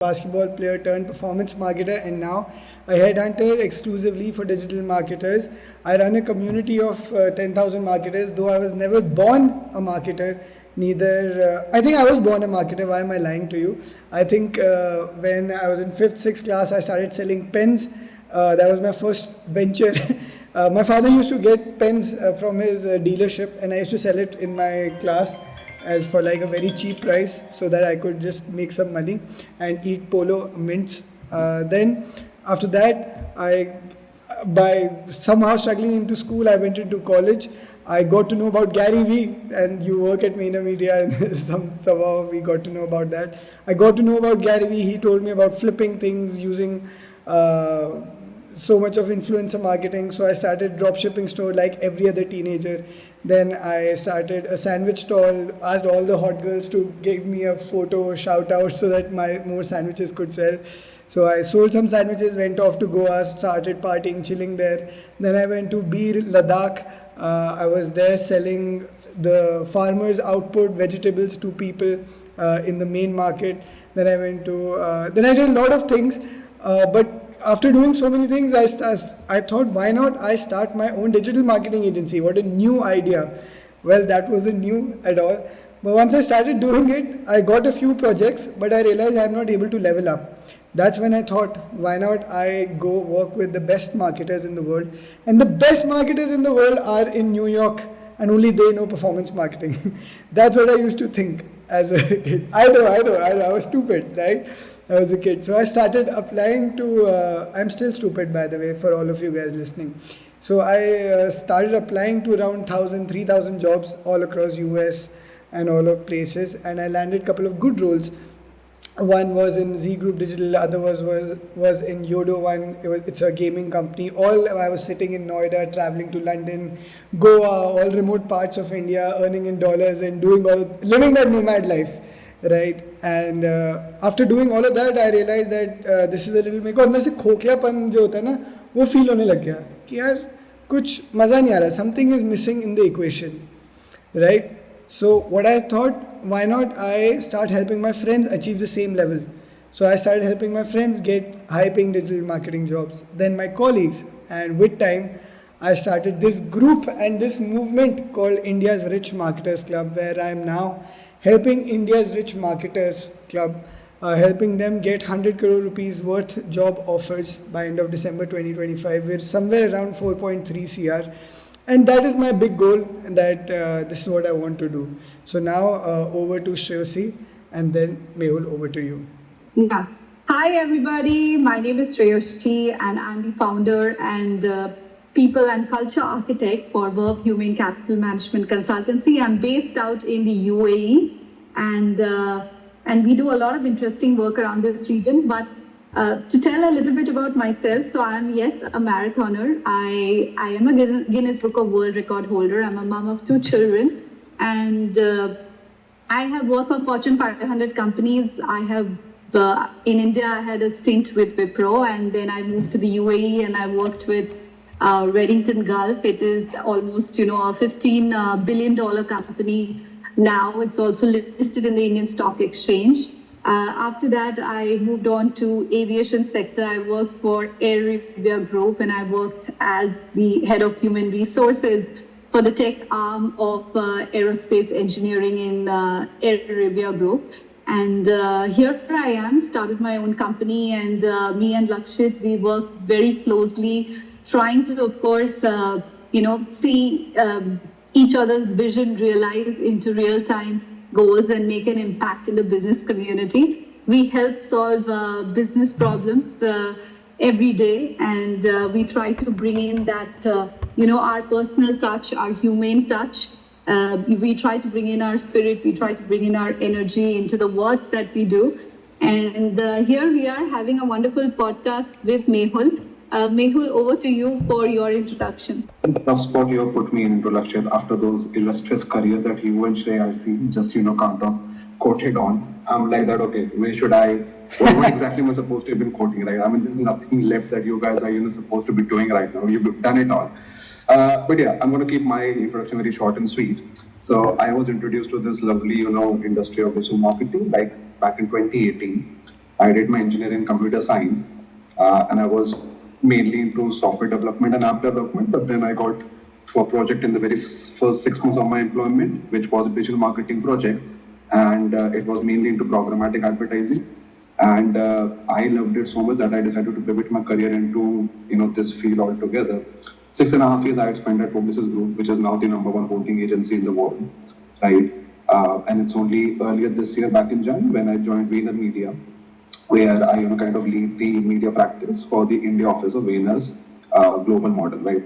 basketball player turned performance marketer, and now a headhunter exclusively for digital marketers. I run a community of 10,000 marketers, though I was never born a marketer. Neither, I think I was born a marketer. Why am I lying to you? I think when I was in fifth, sixth class, I started selling pens. That was my first venture. My father used to get pens from his dealership, and I used to sell it in my class as for like a very cheap price so that I could just make some money and eat polo mints. Then after that, I by somehow struggling into school, I went into college. I got to know about Gary Vee, and you work at Maina Media, and somehow we got to know about that. I got to know about Gary Vee. He told me about flipping things using so much of influencer marketing. So I started drop shipping store like every other teenager. Then I started a sandwich stall, asked all the hot girls to give me a photo shout out so that my more sandwiches could sell. So I sold some sandwiches, went off to Goa, started partying, chilling there. Then I went to Bir, Ladakh. I was there selling the farmers' output vegetables to people in the main market. Then I went to, then I did a lot of things. But after doing so many things, I thought, why not I start my own digital marketing agency? What a new idea. Well, that wasn't new at all. But once I started doing it, I got a few projects, but I realized I'm not able to level up. That's when I thought, why not I go work with the best marketers in the world? And the best marketers in the world are in New York, and only they know performance marketing. That's what I used to think as a kid. I know, I was stupid, right? I was a kid. So I started applying to, I'm still stupid by the way, for all of you guys listening. So I started applying to around 1,000, 3,000 jobs all across US and all of places. And I landed a couple of good roles. One was in Z Group Digital, other was in Yodo One. It's a gaming company. I was sitting in Noida, traveling to London, Goa, all remote parts of India, earning in dollars and living that nomad life, right? And after doing all of that, I realized that this is a little, मेरे को अंदर से खोखलापन जो होता है ना, वो feel होने लग गया कि यार कुछ मजा नहीं आ रहा. Something is missing in the equation, right? So what I thought, why not I start helping my friends achieve the same level? So I started helping my friends get high-paying digital marketing jobs, then my colleagues, and with time, I started this group and this movement called India's Rich Marketers Club, where I am now helping India's Rich Marketers Club, helping them get 100 crore rupees worth job offers by end of December 2025. We're somewhere around 4.3 CR. And that is my big goal, and that this is what I want to do. So now over to Shreyasi, and then Mehul, over to you. Yeah. Hi everybody, my name is Shreyasi and I'm the founder and people and culture architect for Verb Human Capital Management Consultancy. I'm based out in the UAE and we do a lot of interesting work around this region. But to tell a little bit about myself, so I'm, yes, a marathoner. I am a Guinness Book of World Record holder. I'm a mom of 2 children, and I have worked for Fortune 500 companies. I have, in India, I had a stint with Wipro, and then I moved to the UAE and I worked with Reddington Gulf. It is almost, a $15 billion company now. It's also listed in the Indian Stock Exchange. After that, I moved on to aviation sector. I worked for Air Arabia Group, and I worked as the head of human resources for the tech arm of aerospace engineering in Air Arabia Group. And here I am, started my own company, and me and Lakshit, we work very closely, trying to, of course, see each other's vision realize into real-time goals and make an impact in the business community. We help solve business problems every day, and we try to bring in that, our personal touch, our humane touch. We try to bring in our spirit, we try to bring in our energy into the work that we do. And here we are having a wonderful podcast with Mehul. Mehul, over to you for your introduction. Tough spot you have put me in, Lakshit, after those illustrious careers that you and Shreyasi just, kind of quoted on. I'm like that, okay, where should I, what exactly am I supposed to have been quoting, right? I mean, there's nothing left that you guys are, supposed to be doing right now. You've done it all. But yeah, I'm going to keep my introduction very short and sweet. So I was introduced to this lovely, industry of digital marketing, like back in 2018. I did my engineering in computer science, and I was mainly into software development and app development. But then I got to a project in the very first 6 months of my employment, which was a digital marketing project, and it was mainly into programmatic advertising. And I loved it so much that I decided to pivot my career into this field altogether. 6.5 years I had spent at Publicis Group, which is now the #1 voting agency in the world, right? And it's only earlier this year, back in Jan, when I joined Vayner Media, where I kind of lead the media practice for the India office of Vayner's global model, right?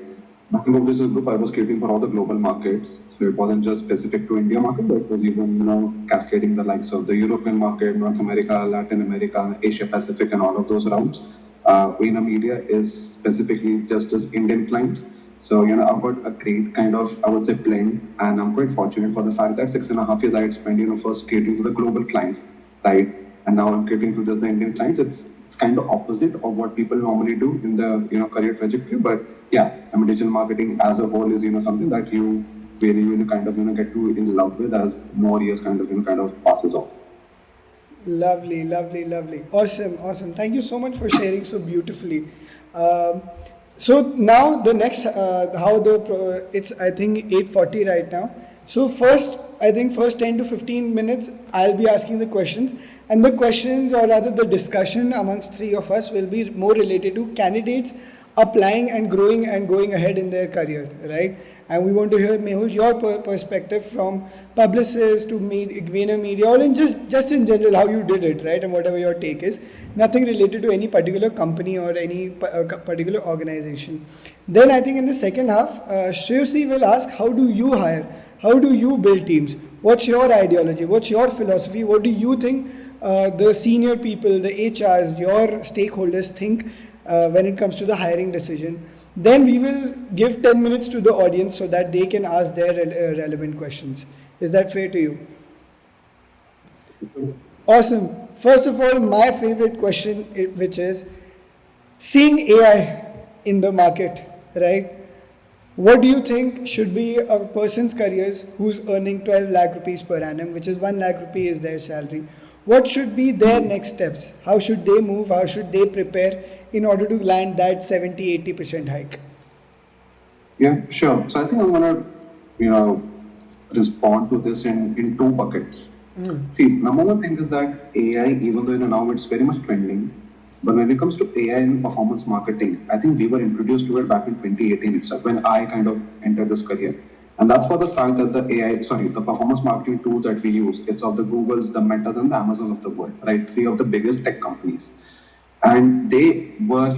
Back in Publicis Group, I was catering for all the global markets, so it wasn't just specific to India market, but it was even cascading the likes of the European market, North America, Latin America, Asia Pacific, and all of those routes. Vayner Media is specifically just as Indian clients. So, I've got a great kind of, I would say, blend, and I'm quite fortunate for the fact that 6.5 years I had spent, first catering to the global clients, right? And now I'm catering to just the Indian clients. It's kind of opposite of what people normally do in the, career trajectory. But yeah, I mean, digital marketing as a whole is, something that you really, kind of, get to in love with as more years kind of passes off. Lovely, lovely, lovely. Awesome, awesome. Thank you so much for sharing so beautifully. So now the next, it's I think 8:40 right now. So first, I think first 10 to 15 minutes, I'll be asking the questions, and the questions, or rather the discussion amongst three of us, will be more related to candidates applying and growing and going ahead in their career, right? And we want to hear, Mehul, your perspective from publicist to Vayner Media, or in just in general, how you did it, right? And whatever your take is, nothing related to any particular company or any particular organization. Then I think in the second half, Shreyasi will ask, how do you hire? How do you build teams? What's your ideology? What's your philosophy? What do you think the senior people, the HRs, your stakeholders think when it comes to the hiring decision? Then we will give 10 minutes to the audience so that they can ask their relevant questions. Is that fair to you? Awesome. First of all, my favorite question, which is seeing AI in the market, right? What do you think should be a person's careers who's earning 12 lakh rupees per annum, which is 1 lakh rupee is their salary? What should be their next steps? How should they move? How should they prepare in order to land that 70-80% hike? Yeah, sure. So I think I'm gonna, respond to this in two buckets. See, number one thing is that AI, even though now it's very much trending, but when it comes to AI in performance marketing, I think we were introduced to it back in 2018 itself, when I kind of entered this career. And that's for the fact that the performance marketing tools that we use, it's of the Googles, the Metas, and the Amazon of the world, right? Three of the biggest tech companies. And they were,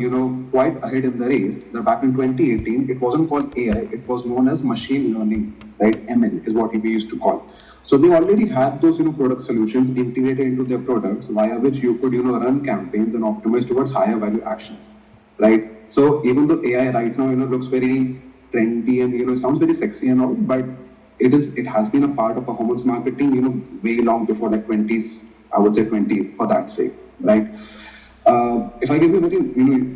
quite ahead in the race. That back in 2018, it wasn't called AI, it was known as machine learning, right? ML is what we used to call. So they already had those, product solutions integrated into their products, via which you could, run campaigns and optimize towards higher value actions, right? So even though AI right now, looks very trendy and, sounds very sexy and all, but it has been a part of performance marketing, way long before like 20s, I would say 20 for that sake, right? If I give you a very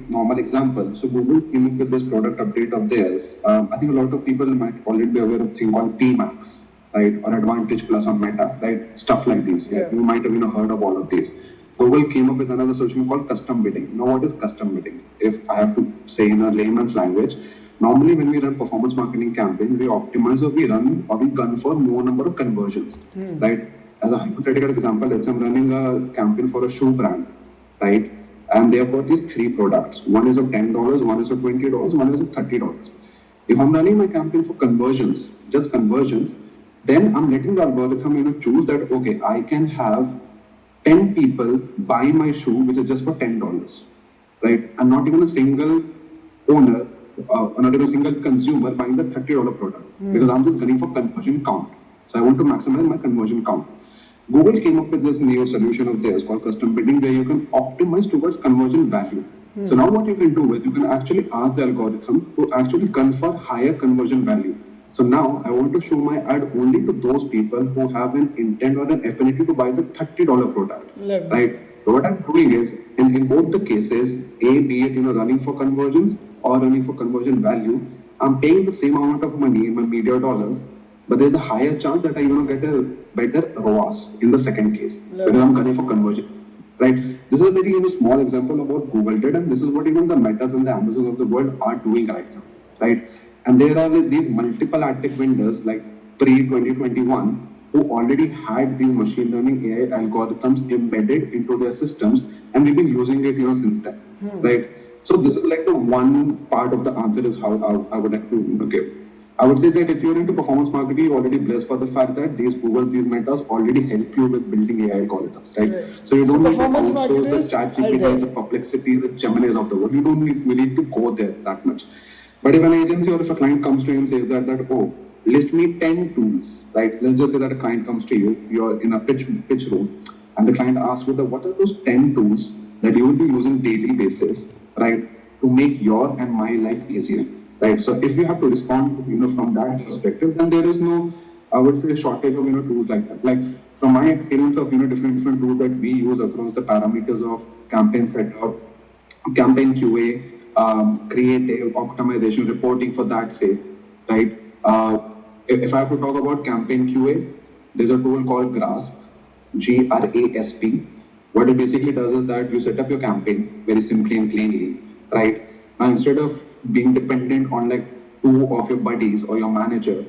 normal example, so Google came up with this product update of theirs. I think a lot of people might already be aware of a thing called PMax, right, or Advantage Plus on Meta, right, stuff like these. Yeah. You might have heard of all of these. Google came up with another solution called custom bidding. Now, what is custom bidding? If I have to say in a layman's language, normally when we run performance marketing campaigns, we optimize or we gun for more number of conversions, right? As a hypothetical example, let's say I'm running a campaign for a shoe brand, right? And they have got these three products. One is of $10, one is of $20, one is of $30. If I'm running my campaign for conversions, just conversions, then I'm letting the algorithm, choose that, okay, I can have 10 people buy my shoe, which is just for $10, right? And not even a single owner, or not even a single consumer buying the $30 product, because I'm just gunning for conversion count. So I want to maximize my conversion count. Google came up with this new solution of theirs called custom bidding, where you can optimize towards conversion value. So now what you can do is you can actually ask the algorithm to actually gun for higher conversion value. So now I want to show my ad only to those people who have an intent or an affinity to buy the $30 product, right? So what I'm doing is, in both the cases, be it running for conversions or running for conversion value, I'm paying the same amount of money in my media dollars, but there's a higher chance that I get a better ROAS in the second case, because I'm gunning for conversion. right? This is a very small example of what Google did, and this is what even the Metas and the Amazon of the world are doing right now, right? And there are these multiple ad tech vendors like pre 2021 who already had these machine learning AI algorithms embedded into their systems, and we've been using it, since then, right? So this is like the one part of the answer is how I would like to give. I would say that if you're into performance marketing, you're already blessed for the fact that these Google, these Metas already help you with building AI algorithms, right? Right. So you For don't need to performance outsource the marketers, chat are GPT, there. the Perplexity, the Geminis of the world. You don't need, we need to go there that much. But if an agency or if a client comes to you and says that oh, list me 10 tools, right? Let's just say that a client comes to you, you're in a pitch room, and the client asks you what are those 10 tools that you will be using daily basis, right, to make your and my life easier, right? So if you have to respond, from that perspective, then there is no, I would say, shortage of tools like that. Like from my experience of different tools that we use across the parameters of campaign setup, campaign QA, creative, optimization, reporting for that sake, right? If I have to talk about campaign QA, there's a tool called Grasp, GRASP. What it basically does is that you set up your campaign very simply and cleanly, right? Now, instead of being dependent on like two of your buddies or your manager,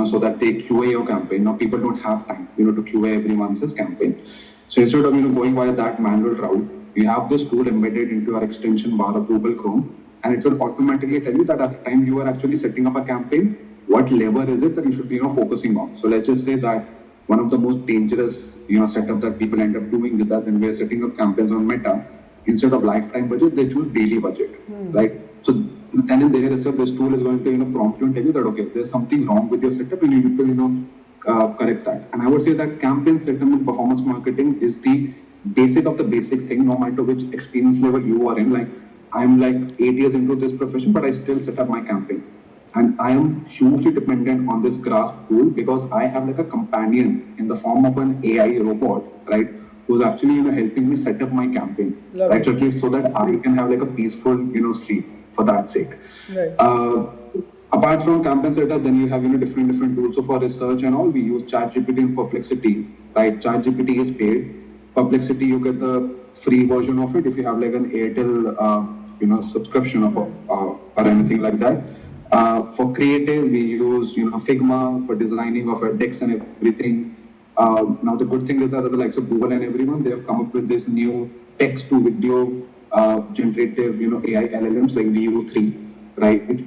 so that they QA your campaign. Now, people don't have time, to QA everyone's campaign. So instead of going via that manual route, you have this tool embedded into your extension bar of Google Chrome, and it will automatically tell you that at the time you are actually setting up a campaign, what lever is it that you should be focusing on. So let's just say that one of the most dangerous setup that people end up doing is that when we are setting up campaigns on Meta, instead of lifetime budget, they choose daily budget, right? So then in there itself, this tool is going to prompt you and tell you that okay, there's something wrong with your setup, and you need to correct that. And I would say that campaign setup in performance marketing is the basic of the basic thing, no matter which experience level you are in. Like I'm like 8 years into this profession, but I still set up my campaigns. And I am hugely dependent on this Grasp tool because I have like a companion in the form of an AI robot, right? Who's actually helping me set up my campaign, Love right? it. So at least so that I can have like a peaceful sleep for that sake. Right. Apart from campaign setup, then you have different tools. So for research and all, we use ChatGPT and Perplexity, right? ChatGPT is paid. Perplexity, you get the free version of it if you have like an Airtel, subscription of or anything like that. For creative, we use Figma for designing of our decks and everything. Now the good thing is that the likes of Google and everyone, they have come up with this new text to video generative AI LLMs like VU3, right?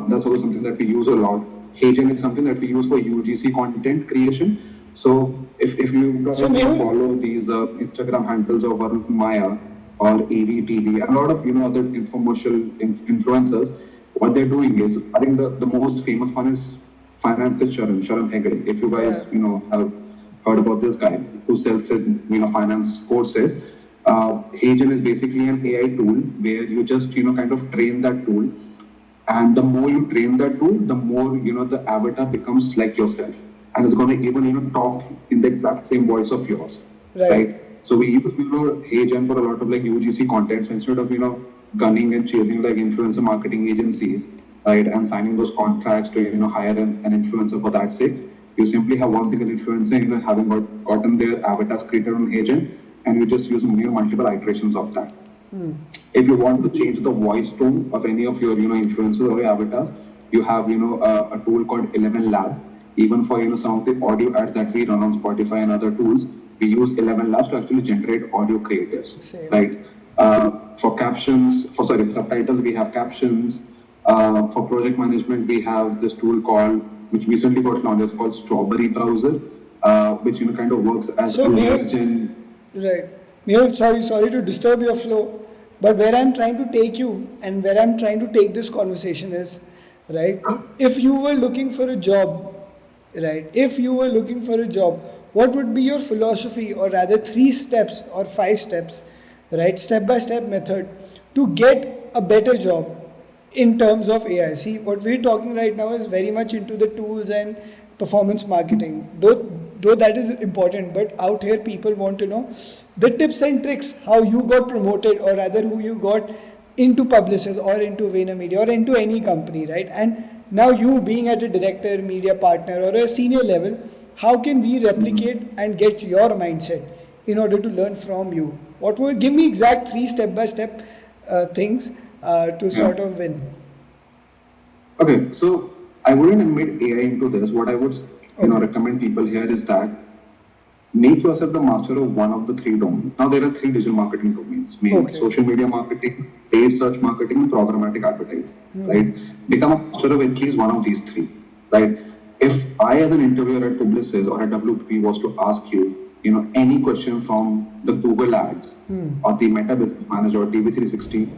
That's also something that we use a lot. Hagen is something that we use for UGC content creation. So if you guys follow these Instagram handles of Varun Maya or AVTV, and a lot of other infomercial influencers, what they're doing is, I think the most famous one is Finance with Sharan Hegde. If you guys have heard about this guy who sells finance courses, Hagen is basically an AI tool where you just kind of train that tool, and the more you train that tool, the more the avatar becomes like yourself, and it's going to even talk in the exact same voice of yours, right? So we use Hagen for a lot of like UGC content. So instead of gunning and chasing like influencer marketing agencies, right, and signing those contracts to hire an influencer for that sake, you simply have one single influencer having gotten their avatars created on Agent, and you just use multiple iterations of that. If you want to change the voice tone of any of your influencers or your avatars, you have a tool called 11 Lab. Even for some of the audio ads that we run on Spotify and other tools, we use 11 Labs to actually generate audio creatives, right? For subtitles, we have captions. For project management, we have this tool which recently got launched, it's called Strawberry Browser, which kind of works as a lead gen. Right. Mehul, sorry to disturb your flow, but where I'm trying to take you and where I'm trying to take this conversation is, right, if you were looking for a job, right, what would be your philosophy, or rather 3 steps or 5 steps, right, step-by-step method to get a better job in terms of AI? See, what we're talking right now is very much into the tools and performance marketing, though that is important, but out here people want to know the tips and tricks, how you got promoted, or rather who you got into Publicis or into Bhayana Media or into any company, right? And now you being at a director, media partner or a senior level, how can we replicate and get your mindset in order to learn from you? What would give me exact 3 step-by-step things to sort of win? Okay, so I wouldn't embed AI into this. What I would, recommend people here is that make yourself the master of one of the three domains. Now there are three digital marketing domains: mainly Okay. social media marketing, paid search marketing, and programmatic advertising. Right? Become a master of at least one of these three. Right? If I, as an interviewer at Publicis or at WPP, was to ask you, any question from the Google Ads or the Meta Business Manager or DV360,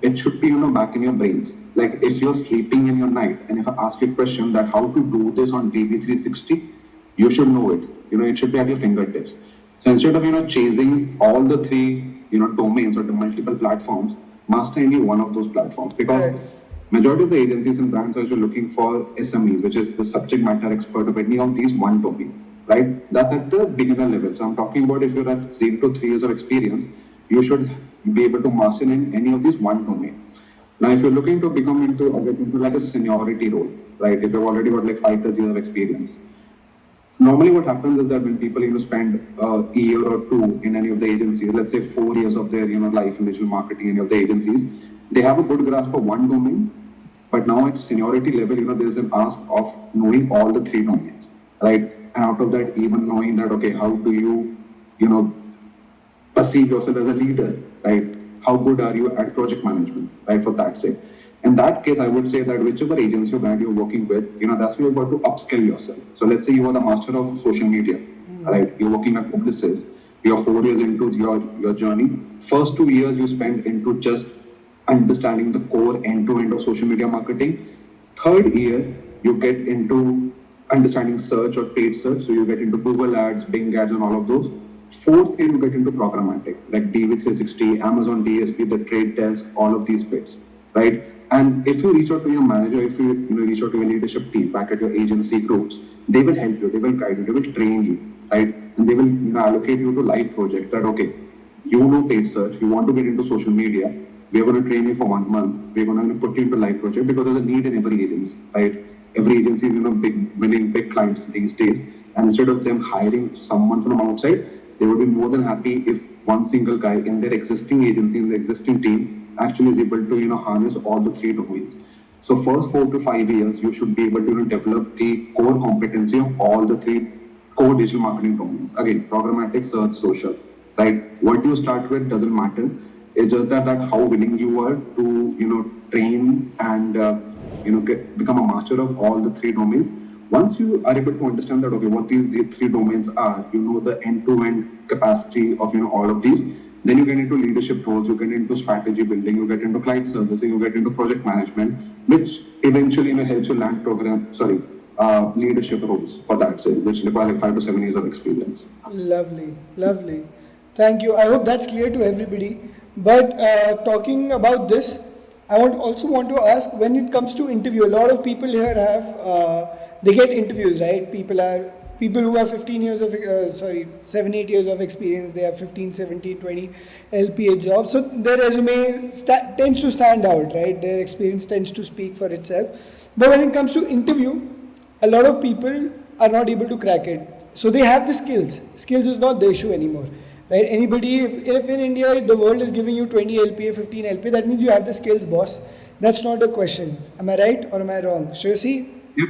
it should be, back in your brains. Like if you're sleeping in your night, and if I ask you a question that how to do this on DV360, you should know it. It should be at your fingertips. So instead of, chasing all the three, domains or the multiple platforms, master any one of those platforms. Because Right. majority of the agencies and brands are actually looking for SME, which is the subject matter expert of any of these one domain, right? That's at the beginner level. So I'm talking about if you're at 0 to 3 years of experience, you should be able to master in any of these one domain. Now, if you're looking to become into, or get into like a seniority role, right? If you've already got like 5 years of experience, normally what happens is that when people spend a year or two in any of the agencies, let's say 4 years of their life in digital marketing, any of the agencies, they have a good grasp of one domain, but now at seniority level, there's an ask of knowing all the three domains, right? And out of that, even knowing that, okay, how do you know perceive yourself as a leader, right? How good are you at project management, right? For that sake. In that case, I would say that whichever agency or brand you're working with, that's where you're about to upskill yourself. So let's say you are the master of social media, right? You're working at Publicis. You're 4 years into your journey. First 2 years you spend into just understanding the core end-to-end of social media marketing. Third year, you get into understanding search or paid search. So you get into Google ads, Bing ads, and all of those. Fourth year, you get into programmatic, like DV360, Amazon DSP, the trade desk, all of these bits, right? And if you reach out to your manager, if you, reach out to your leadership team back at your agency groups, they will help you, they will guide you, they will train you, right? And they will allocate you to live projects that, okay, paid search, you want to get into social media, we are going to train you for 1 month, we're going to put you into live project because there's a need in every agency, right? Every agency is, winning big clients these days. And instead of them hiring someone from outside, they would be more than happy if one single guy in their existing agency, in the existing team, actually is able to, harness all the three domains. So first 4 to 5 years, you should be able to develop the core competency of all the three core digital marketing domains. Again, programmatic, search, social, right? What you start with doesn't matter. It's just that how willing you are to, train and, become a master of all the three domains. Once you are able to understand that, okay, what the three domains are, the end-to-end capacity of, all of these, then you get into leadership roles, you get into strategy building, you get into client servicing, you get into project management, which eventually helps you land leadership roles for that, say, which require like 5 to 7 years of experience. Lovely, lovely. Thank you. I hope that's clear to everybody. But talking about this, I also want to ask, when it comes to interview, a lot of people here have they get interviews, right? People who have 7, 8 years of experience, they have 15, 17, 20 LPA jobs. So their resume tends to stand out, right? Their experience tends to speak for itself. But when it comes to interview, a lot of people are not able to crack it. So they have the skills. Skills is not the issue anymore, right? Anybody, if in India the world is giving you 20 LPA, 15 LPA, that means you have the skills, boss. That's not a question. Am I right or am I wrong? Shreyashi? Yep.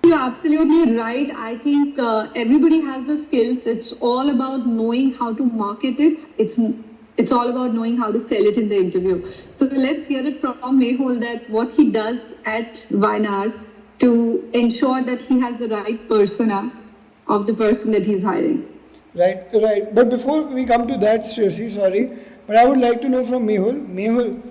You're absolutely right. I think everybody has the skills. It's all about knowing how to market it. It's all about knowing how to sell it in the interview. So let's hear it from Mehul that what he does at Bhayana to ensure that he has the right persona of the person that he's hiring. Right. But before we come to that, Shreyashi, but I would like to know from Mehul. Mehul,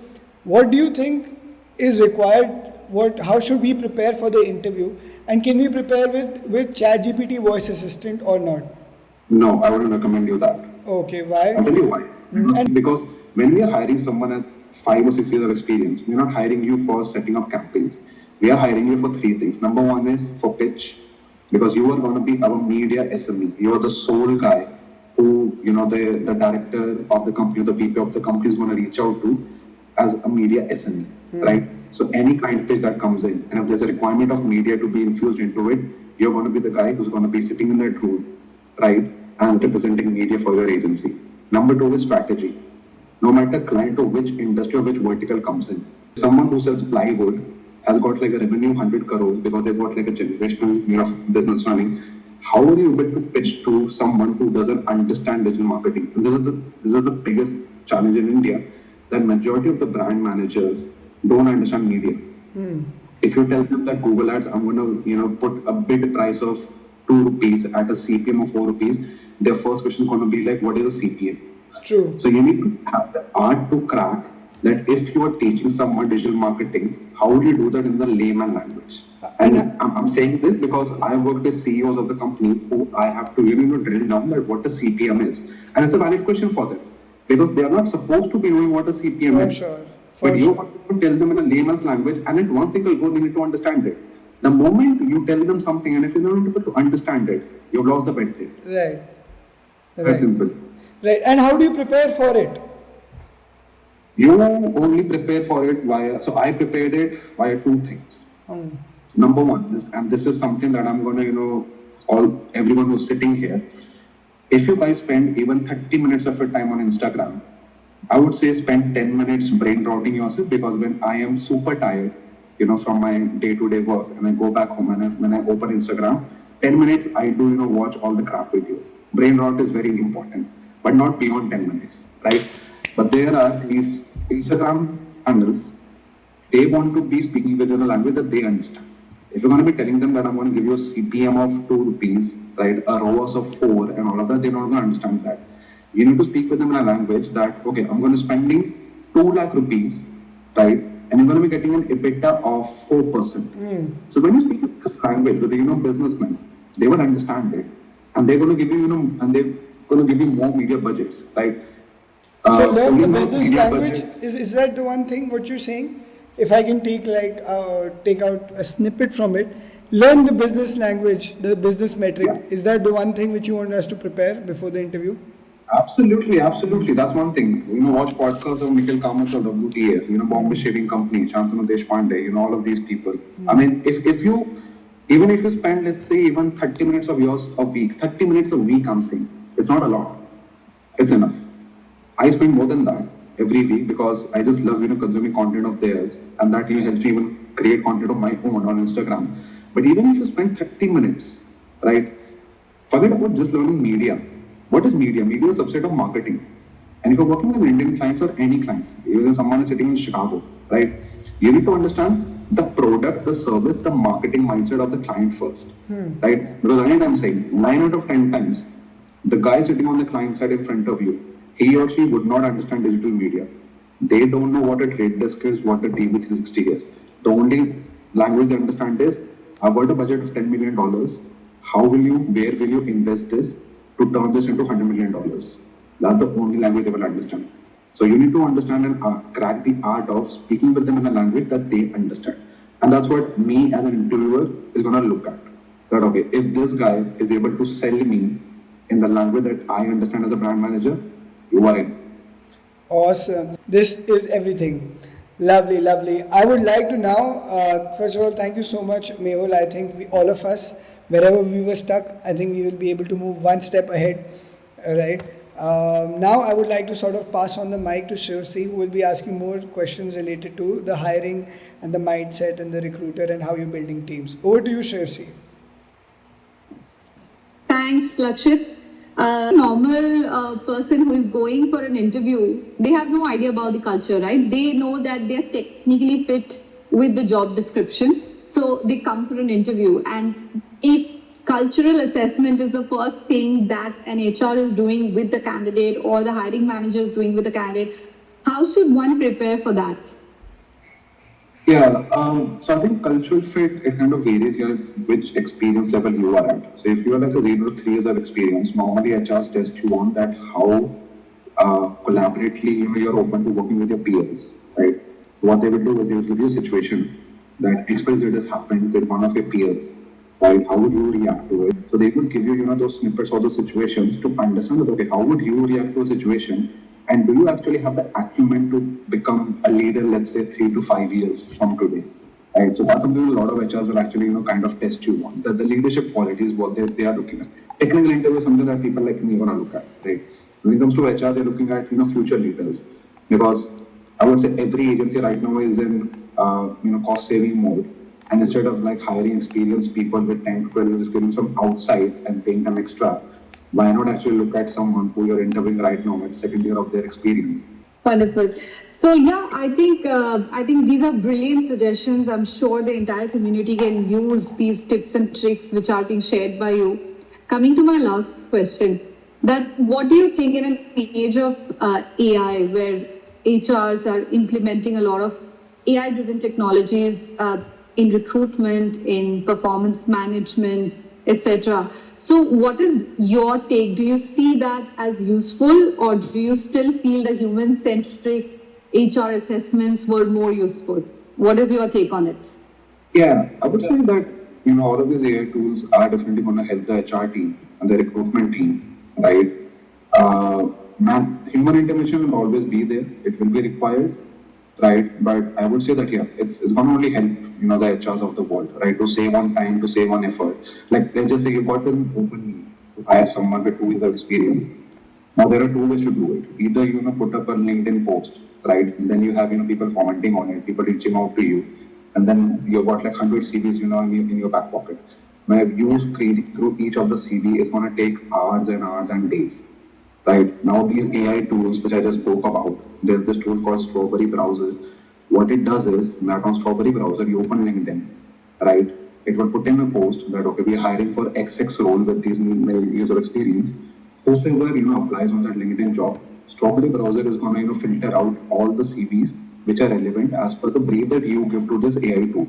what do you think is required? How should we prepare for the interview? And can we prepare with ChatGPT voice assistant or not? No, I wouldn't recommend you that. Okay, why? I'll tell you why. Because when we are hiring someone at 5 or 6 years of experience, we're not hiring you for setting up campaigns. We are hiring you for 3 things. Number 1 is for pitch, because you are going to be our media SME. You are the sole guy who, the director of the company, the VP of the company is going to reach out to as a media SME, right? So any client pitch that comes in, and if there's a requirement of media to be infused into it, you're going to be the guy who's going to be sitting in that room, right? and representing media for your agency. Number two is strategy. No matter client or which industry or which vertical comes in. Someone who sells plywood has got like a revenue of 100 crores because they've got like a generational business running. How are you able to pitch to someone who doesn't understand digital marketing? And this is the biggest challenge in India, that majority of the brand managers don't understand media. If you tell them that Google Ads, I'm going to put a bid price of 2 rupees at a CPM of 4 rupees, their first question is going to be like, what is a CPM? True. So you need to have the art to crack that if you are teaching someone digital marketing, how would you do that in the layman language? And I'm saying this because I work with CEOs of the company who I have to drill down that what a CPM is. And it's a valid question for them because they are not supposed to be knowing what a CPM For is. sure. But you have to tell them in a layman's language, and at one single go, they need to understand it. The moment you tell them something, and if you're not able to understand it, you've lost the bet there. Right. Very simple. Right. And how do you prepare for it? You only prepare for it so I prepared it via two things. Number one, and this is something that I'm going to, everyone who's sitting here, if you guys spend even 30 minutes of your time on Instagram, I would say spend 10 minutes brain rotting yourself, because when I am super tired, from my day-to-day work, and I go back home and when I open Instagram, 10 minutes I do, watch all the crap videos. Brain rot is very important, but not beyond 10 minutes, right? But there are these Instagram handles, they want to be speaking within a language that they understand. If you're going to be telling them that I'm going to give you a CPM of 2 rupees, right, a ROAS of 4 and all of that, they're not going to understand that. You need to speak with them in a language that, okay, I'm going to spending 2 lakh rupees, right, and you're going to be getting an EBITDA of 4%. So when you speak this language with businessmen, they will understand it, and they're going to give you, and they're going to give you more media budgets, right? So learn the more business media language. budget. Is that the one thing what you're saying? If I can take out a snippet from it, learn the business language, the business metric. Yeah. Is that the one thing which you want us to prepare before the interview? Absolutely. That's one thing. Watch podcasts of Nikhil Kamath or WTF, Bombay Shaving Company, Shantanu Deshpande, all of these people. I mean, even if you spend, let's say, even 30 minutes of yours a week, 30 minutes a week, I'm saying, it's not a lot. It's enough. I spend more than that every week because I just love, consuming content of theirs, and that, helps me even create content of my own on Instagram. But even if you spend 30 minutes, right, forget about just learning media. What is media? Media is a subset of marketing. And if you're working with Indian clients or any clients, even if someone is sitting in Chicago, right, you need to understand the product, the service, the marketing mindset of the client first, right? Because again, I'm saying 9 out of 10 times, the guy sitting on the client side in front of you, he or she would not understand digital media. They don't know what a trade desk is, what a TV360 is. The only language they understand is, I've got a budget of $10 million. Where will you invest this to turn this into $100 million? That's the only language they will understand. So you need to understand and crack the art of speaking with them in a language that they understand. And that's what me as an interviewer is going to look at. That, okay, if this guy is able to sell me in the language that I understand as a brand manager, you are in. Awesome. This is everything. Lovely, lovely. I would like to now, first of all, thank you so much, Mehul. I think all of us, wherever we were stuck, I think we will be able to move one step ahead, right? Now I would like to sort of pass on the mic to Shirsi, who will be asking more questions related to the hiring and the mindset and the recruiter and how you're building teams. Over to you, Shirsi. Thanks, Lakshit. A normal person who is going for an interview, they have no idea about the culture, right? They know that they are technically fit with the job description. So they come for an interview. And if cultural assessment is the first thing that an HR is doing with the candidate or the hiring manager is doing with the candidate, how should one prepare for that? Yeah, so I think cultural fit, it kind of varies here which experience level you are at. So if you are like a 0 to 3 years of experience, normally HRs test you on that how collaboratively you're open to working with your peers, right? So what they will do is they will give you a situation that XYZ has happened with one of your peers, right? How would you react to it? So they would give you, those snippets or those situations to understand that, okay, how would you react to a situation? And do you actually have the acumen to become a leader, let's say 3 to 5 years from today? Right. So that's something a lot of HRs will actually, kind of test you on. The leadership qualities, what they are looking at. Technical interview is something that people like me gonna look at, right? When it comes to HR, they're looking at future leaders, because I would say every agency right now is in cost saving mode, and instead of like hiring experienced people with 10 to 12 years experience from outside and paying them extra, why not actually look at someone who you're interviewing right now at second year of their experience? Wonderful. So yeah, I think these are brilliant suggestions. I'm sure the entire community can use these tips and tricks which are being shared by you. Coming to my last question, that what do you think in an age of AI where HRs are implementing a lot of AI-driven technologies in recruitment, in performance management, etc. So, what is your take? Do you see that as useful, or do you still feel the human-centric HR assessments were more useful? What is your take on it? Yeah, I would say that all of these AI tools are definitely going to help the HR team and the recruitment team, right? Human intervention will always be there; it will be required, right? But I would say that yeah, it's going to only help the HRs of the world, right? To save on time, to save on effort. Like let's just say you got an open need to hire someone with 2 years of experience. Now there are two ways to do it. Either put up a LinkedIn post, right? Then you have people commenting on it, people reaching out to you, and then you've got like 100 CVs in your back pocket. Now if you screen through each of the CV, it's gonna take hours and hours and days. Right now, these AI tools which I just spoke about, there's this tool called Strawberry Browser. What it does is that on Strawberry Browser, you open LinkedIn, right? It will put in a post that okay, we're hiring for XX role with these many years of experience. Whoever applies on that LinkedIn job, Strawberry Browser is gonna filter out all the CVs which are relevant as per the brief that you give to this AI tool,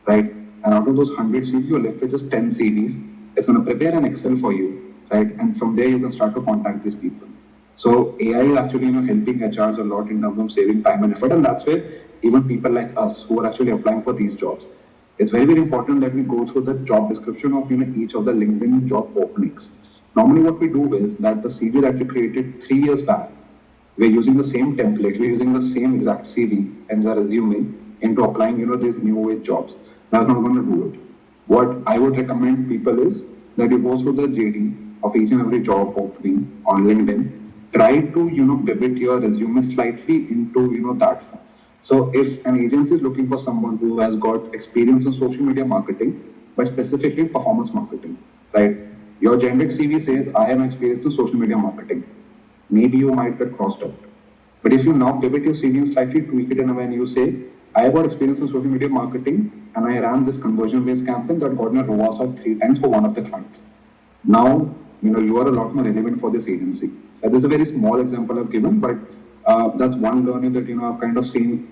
right? And out of those 100 CVs, you're left with just 10 CVs. It's gonna prepare an Excel for you, right? And from there you can start to contact these people. So AI is actually helping HRs a lot in terms of saving time and effort, and that's where even people like us who are actually applying for these jobs, it's very very important that we go through the job description of each of the LinkedIn job openings. Normally, what we do is that the CV that we created 3 years back, we're using the same template, we're using the same exact CV and the resume into applying these new age jobs. That's not going to do it. What I would recommend people is that you go through the JD of each and every job opening on LinkedIn. Try to pivot your resume slightly into that form. So if an agency is looking for someone who has got experience in social media marketing, but specifically in performance marketing, right? Your generic CV says I have experience in social media marketing. Maybe you might get crossed out. But if you now pivot your CV and slightly tweak it in a way and you say, I have got experience in social media marketing and I ran this conversion-based campaign that got me a ROAS of 3 times for one of the clients. Now, you are a lot more relevant for this agency. This is a very small example I've given, but that's one learning that I've kind of seen,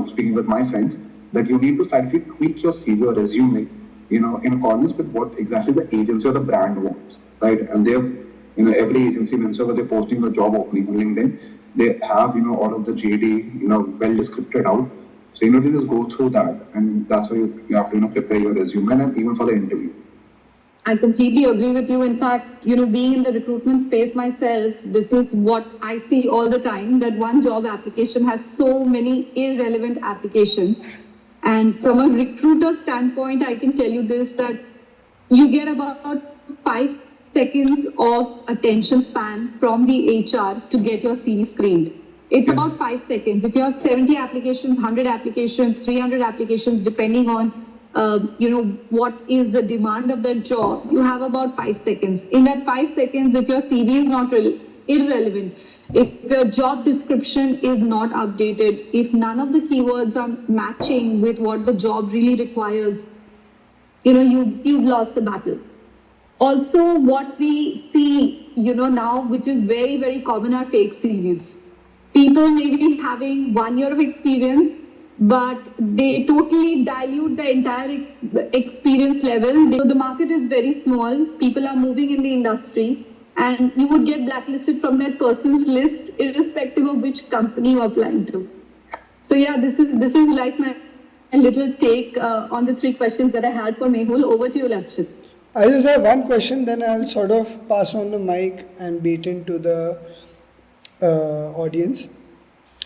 speaking with my friends, that you need to slightly tweak your CV or resume, in accordance with what exactly the agency or the brand wants, right? And they're, every agency, whenever they're posting a job opening on LinkedIn, they have, all of the JD, well descripted out. So you need to just go through that, and that's why you have to, prepare your resume and even for the interview. I completely agree with you. In fact, being in the recruitment space myself, this is what I see all the time, that one job application has so many irrelevant applications. And from a recruiter standpoint, I can tell you this, that you get about 5 seconds of attention span from the HR to get your CV screened. It's about 5 seconds. If you have 70 applications, 100 applications, 300 applications, depending on what is the demand of that job, you have about 5 seconds. In that 5 seconds, if your CV is not irrelevant, if your job description is not updated, if none of the keywords are matching with what the job really requires, you've lost the battle. Also, what we see, now, which is very, very common, are fake CVs. People may be having 1 year of experience, but they totally dilute the entire experience level. So the market is very small. People are moving in the industry, and you would get blacklisted from that person's list, irrespective of which company you're applying to. So yeah, this is like my little take on the 3 questions that I had for Mehul. Over to you, Lakshit. I just have one question, then I'll sort of pass on the mic and bait into the audience.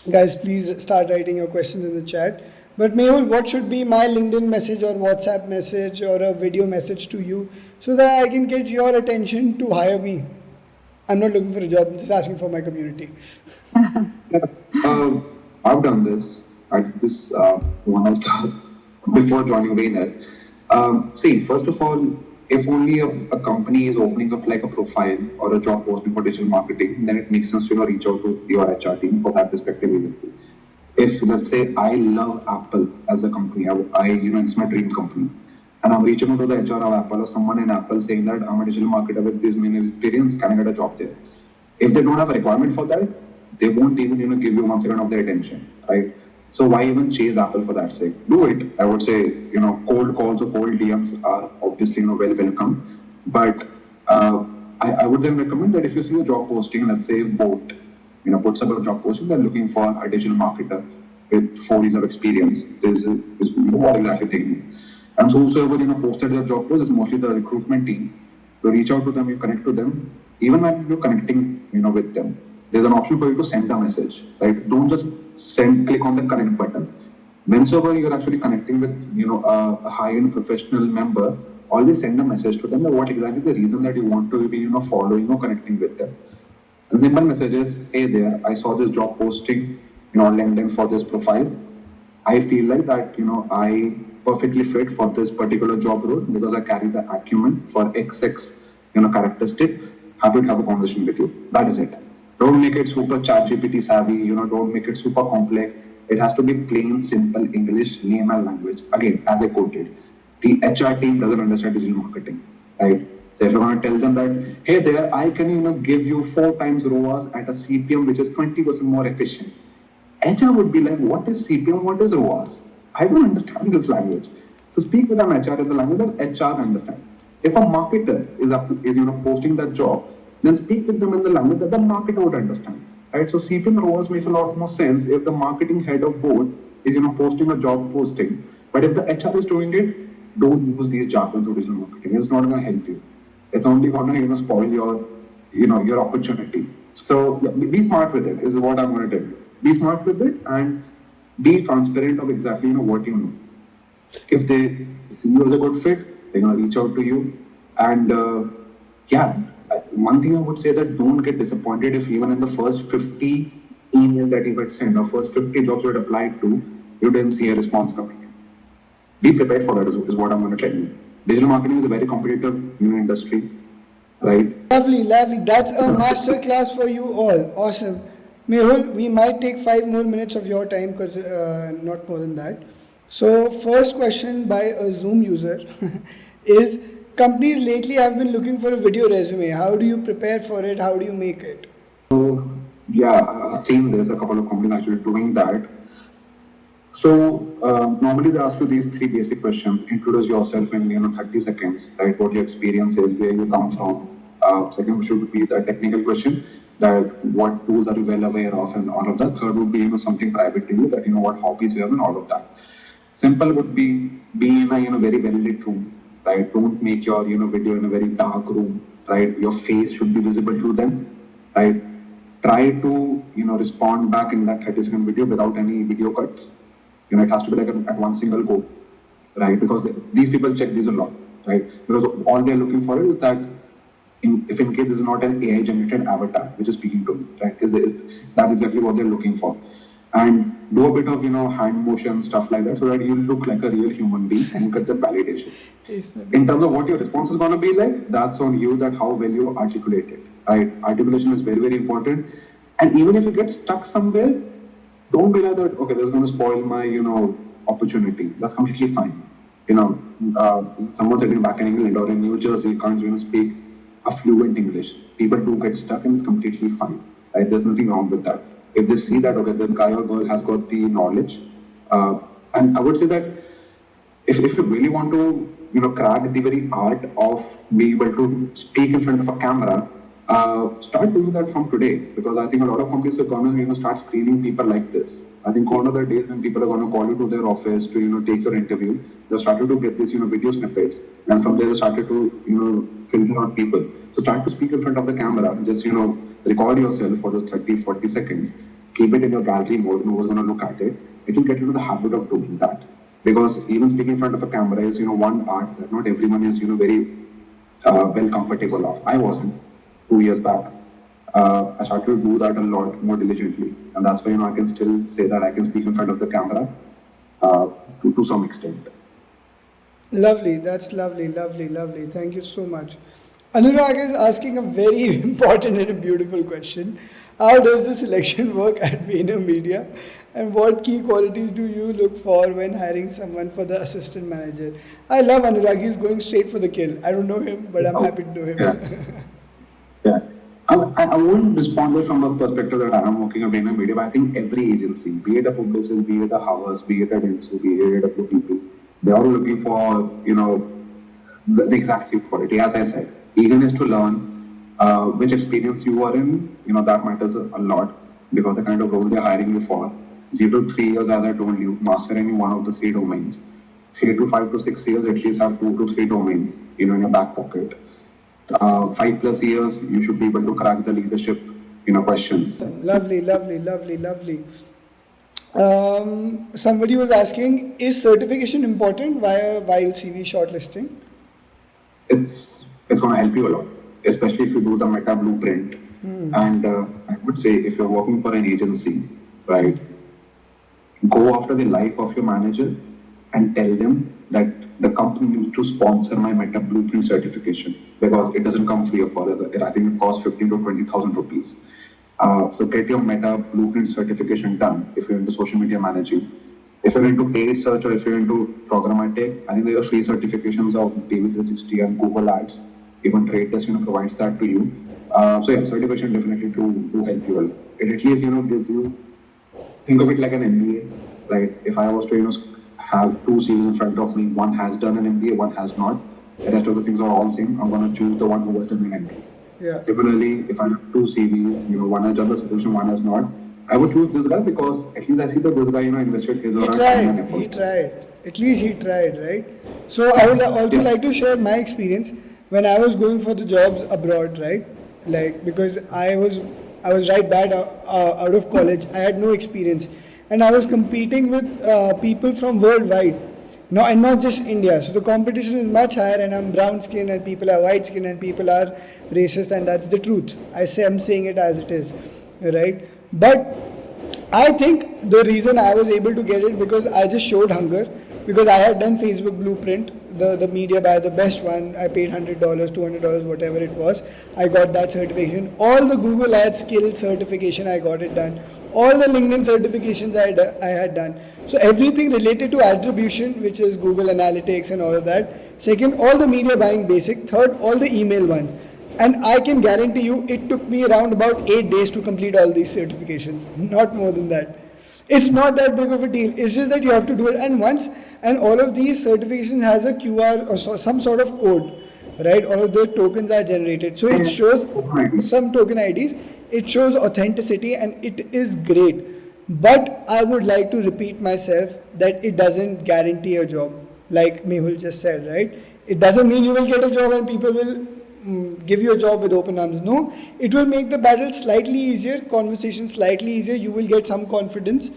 Guys, please start writing your questions in the chat. But Mehul, what should be my LinkedIn message or WhatsApp message or a video message to you so that I can get your attention to hire me? I'm not looking for a job, I'm just asking for my community. Uh, I've done this. I did this one of the before joining Vayner. See, first of all, if only a company is opening up like a profile or a job posting for digital marketing, then it makes sense to reach out to your HR team for that respective agency. If let's say I love Apple as a company, it's my dream company, and I'm reaching out to the HR of Apple or someone in Apple saying that I'm a digital marketer with this many experience, can I get a job there? If they don't have a requirement for that, they won't even give you 1 second of their attention, right? So why even chase Apple for that sake? Do it. I would say cold calls or cold DMs are obviously well welcome, but I would then recommend that if you see a job posting, let's say Boat, puts up a job posting, they're looking for a digital marketer with 4 years of experience. This is what exactly they need. And so whosoever posted their job post is mostly the recruitment team. You reach out to them, you connect to them. Even when you're connecting, with them, there's an option for you to send a message, right? Don't just click on the connect button. Whenever you're actually connecting with, a high-end professional member, always send a message to them. What exactly the reason that you want to be, following or connecting with them. A simple message is, hey there, I saw this job posting, on LinkedIn for this profile. I feel like that, I perfectly fit for this particular job role because I carry the acumen for XX, characteristic. Happy to have a conversation with you. That is it. Don't make it super chat GPT savvy, don't make it super complex. It has to be plain, simple English, name and language. Again, as I quoted, the HR team doesn't understand digital marketing, right? So if you want to tell them that, hey there, I can, give you 4 times ROAS at a CPM which is 20% more efficient. HR would be like, what is CPM? What is ROAS? I don't understand this language. So speak with an HR in the language that HR understands. If a marketer is posting that job, then speak with them in the language that the marketer would understand. Right? So CPM ROAS makes a lot more sense if the marketing head of board is posting a job posting. But if the HR is doing it, don't use these jargons of digital marketing. It's not going to help you. It's only going to spoil your opportunity. So be smart with it is what I'm going to tell you. Be smart with it and be transparent of exactly what you know. If they see you as a good fit, they're going to reach out to you. And one thing I would say that don't get disappointed if even in the first 50 emails that you had sent or first 50 jobs you had applied to, you didn't see a response coming in. Be prepared for that is what I'm going to tell you. Digital marketing is a very competitive industry, right? Lovely, lovely. That's a master class for you all. Awesome. Mehul, we might take 5 more minutes of your time because not more than that. So, first question by a Zoom user is companies lately have been looking for a video resume. How do you prepare for it? How do you make it? So, I've seen there's a couple of companies actually doing that. So, normally they ask you these 3 basic questions. Introduce yourself in 30 seconds, right? What your experience is, where you come from. Second should be the technical question, that what tools are you well aware of and all of that. Third would be something private to you, that what hobbies you have and all of that. Simple would be in a very well lit room, right? Don't make your video in a very dark room, right? Your face should be visible to them, right? Try to respond back in that 30-second video without any video cuts. It has to be like at one single go, right? Because these people check these a lot, right? Because all they're looking for is that if in case this is not an AI generated avatar which is speaking to me, right? That's exactly what they're looking for. And do a bit of hand motion stuff like that so that you look like a real human being and you get the validation. In terms of what your response is going to be like, that's on you, that how well you articulate it, right? Articulation is very, very important. And even if you get stuck somewhere, don't be like that, okay, this is going to spoil my opportunity. That's completely fine. Someone sitting back in England or in New Jersey can't speak a fluent English. People do get stuck and it's completely fine, right? There's nothing wrong with that. If they see that, okay, this guy or girl has got the knowledge, and I would say that if you really want to crack the very art of being able to speak in front of a camera, start doing that from today, because I think a lot of companies are going to start screening people like this. I think one of the days when people are going to call you to their office to take your interview, they started to get these video snippets, and from there they started to filter out people. So start to speak in front of the camera, just record yourself for those 30-40 seconds, keep it in your gallery mode, no one's going to look at it. It will get into the habit of doing that. Because even speaking in front of a camera is, one art that not everyone is, very well comfortable of. I wasn't 2 years back. I started to do that a lot more diligently, and that's why I can still say that I can speak in front of the camera to some extent. Lovely, that's lovely, lovely, lovely. Thank you so much. Anurag is asking a very important and a beautiful question. How does the selection work at Bhayana Media? And what key qualities do you look for when hiring someone for the assistant manager? I love Anurag, he's going straight for the kill. I don't know him, but I'm happy to know him. Yeah. Yeah. I won't respond it from a perspective that I am working at Bhayana Media, but I think every agency, be it a publicist, be it a house, be it a Dentsu, be it a people, they're all looking for, the exact quality. As I said, eagerness to learn, which experience you are in, that matters a lot because the kind of role they're hiring you for. 0 to 3 years, as I told you, master any one of the 3 domains. 3 to 5 to 6 years, at least have 2 to 3 domains, in your back pocket. 5+ years, you should be able to crack the leadership, questions. Lovely, lovely, lovely, lovely. Somebody was asking, is certification important while CV shortlisting? It's going to help you a lot, especially if you do the meta blueprint. And I would say if you're working for an agency, right, go after the life of your manager and tell them that the company needs to sponsor my meta blueprint certification because it doesn't come free, of course. I think it costs 15 to 20,000 rupees. So get your meta blueprint certification done if you're into social media managing. If you're into paid search or if you're into programmatic, I think there are free certifications of DV360 and Google Ads. Even Trade Desk, provides that to you. So yeah, certification definitely do help you well. It at least, gives you, think of it like an MBA. Like if I was to, have 2 CVs in front of me, one has done an MBA, one has not. The rest of the things are all same. I'm going to choose the one who has done an MBA. Yeah. Similarly, if I have 2 CVs, one has done the certification, one has not, I would choose this guy because at least I see that this guy, invested his or her time and effort. He tried. At least he tried, right? So I would also like to share my experience when I was going for the jobs abroad, right? Like because I was right bad out of college. I had no experience, and I was competing with people from worldwide. No, and not just India. So the competition is much higher, and I'm brown skin, and people are white skin, and people are racist, and that's the truth. I'm saying it as it is, right? But I think the reason I was able to get it because I just showed hunger, because I had done Facebook Blueprint, the media buy, the best one. I paid $100, $200, whatever it was. I got that certification. All the Google Ads skill certification, I got it done. All the LinkedIn certifications I had done. So everything related to attribution, which is Google Analytics and all of that. Second, all the media buying basic. Third, all the email ones. And I can guarantee you, it took me around about 8 days to complete all these certifications. Not more than that. It's not that big of a deal. It's just that you have to do it. And all of these certifications has a QR or some sort of code, right? All of the tokens are generated. So it shows some token IDs. It shows authenticity and it is great. But I would like to repeat myself that it doesn't guarantee a job. Like Mehul just said, right? It doesn't mean you will get a job and people will give you a job with open arms. No, it will make the battle slightly easier, conversation slightly easier. You will get some confidence.